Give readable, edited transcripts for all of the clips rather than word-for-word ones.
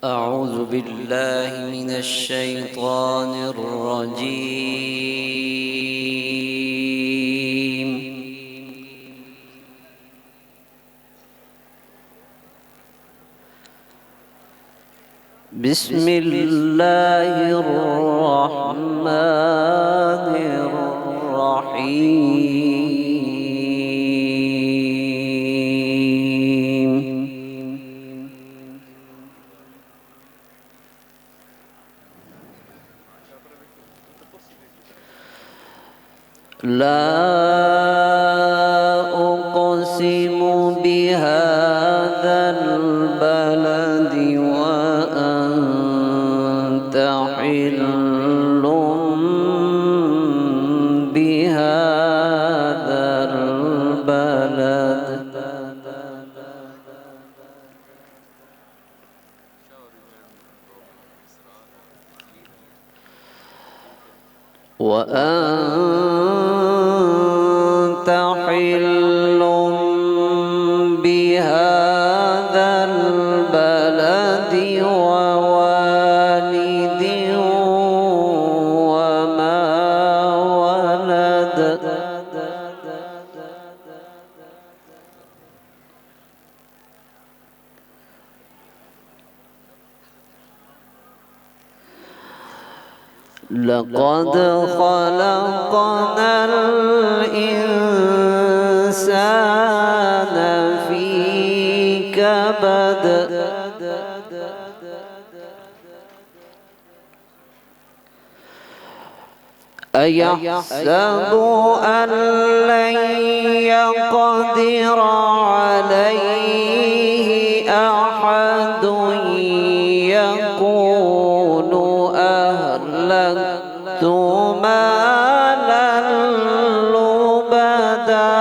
أعوذ بالله من الشيطان الرجيم. بسم الله الرحمن الرحيم. لا أقسم بهذا البلد وأنت حل بهذا البلد وأنت حل بهذا البلد ووالد وما ولد. لقد خلقنا الإنسان في كبد. أيحسب أن لن يقدر عليه أحد يقول أهلكت مالا لبدا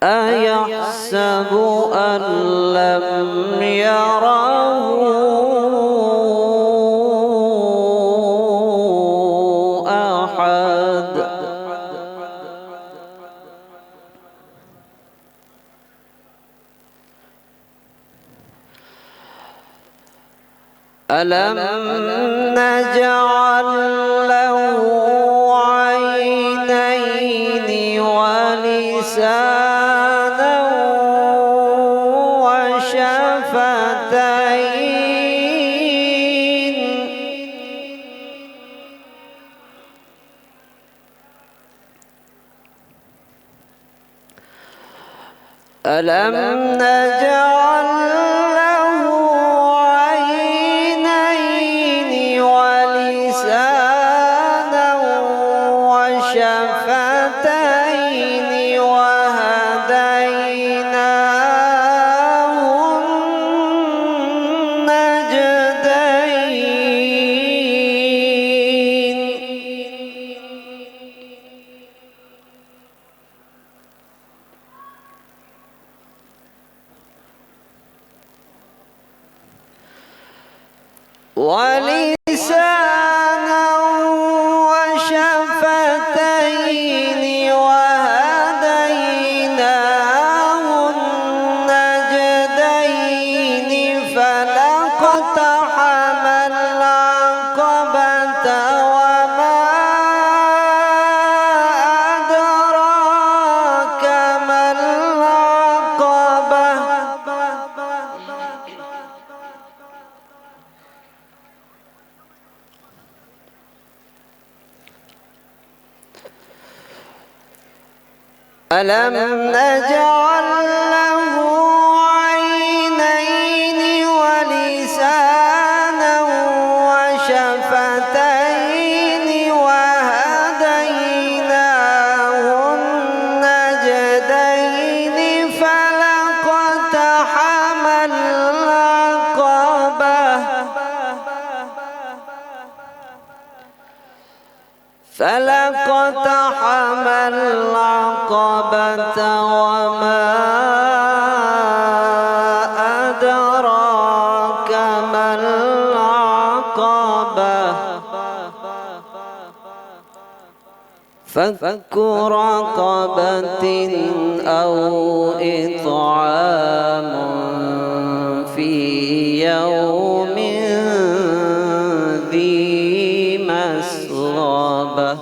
أيحسب أن لم يره أحد. ألم نجعل له عينين ولسانا وشفتين. ألم نجعل له عينين ولسانا وشفتين وهديناه النجدين. ولسانا وشفتين وهديناه النجدين فلاقتحم العقبة وما أدراك ما العقبة. ألم نجعل له عينين ولسانا وشفتين وهديناه النجدين فلاقتحم العقبة فلاقتحم العقبة وما أدراك ما العقبة. فك رقبة أو إطعام في يوم ذي مسغبة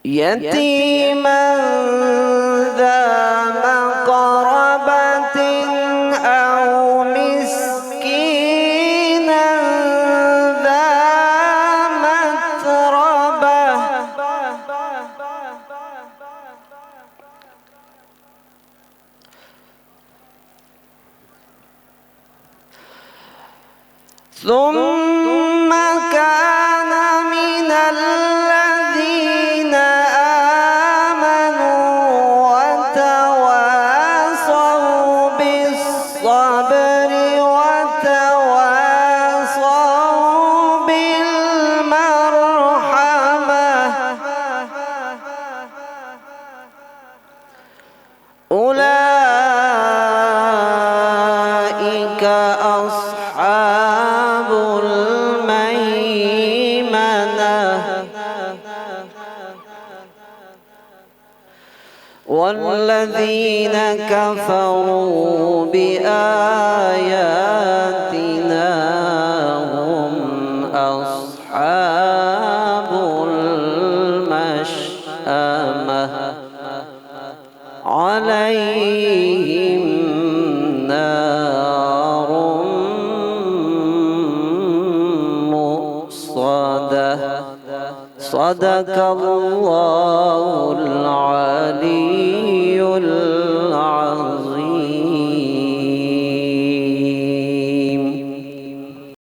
يتيما ذا مقربة أو مسكينا ذا متربة ثم كان من الذين آمنوا وتواصوا بالصبر وتواصوا بالمرحمة أولئك أصحاب الميمنة والذين كفروا بآياتنا هم أصحاب المشأمة عليهم نار مؤصدة صدق الله العلي العظيم.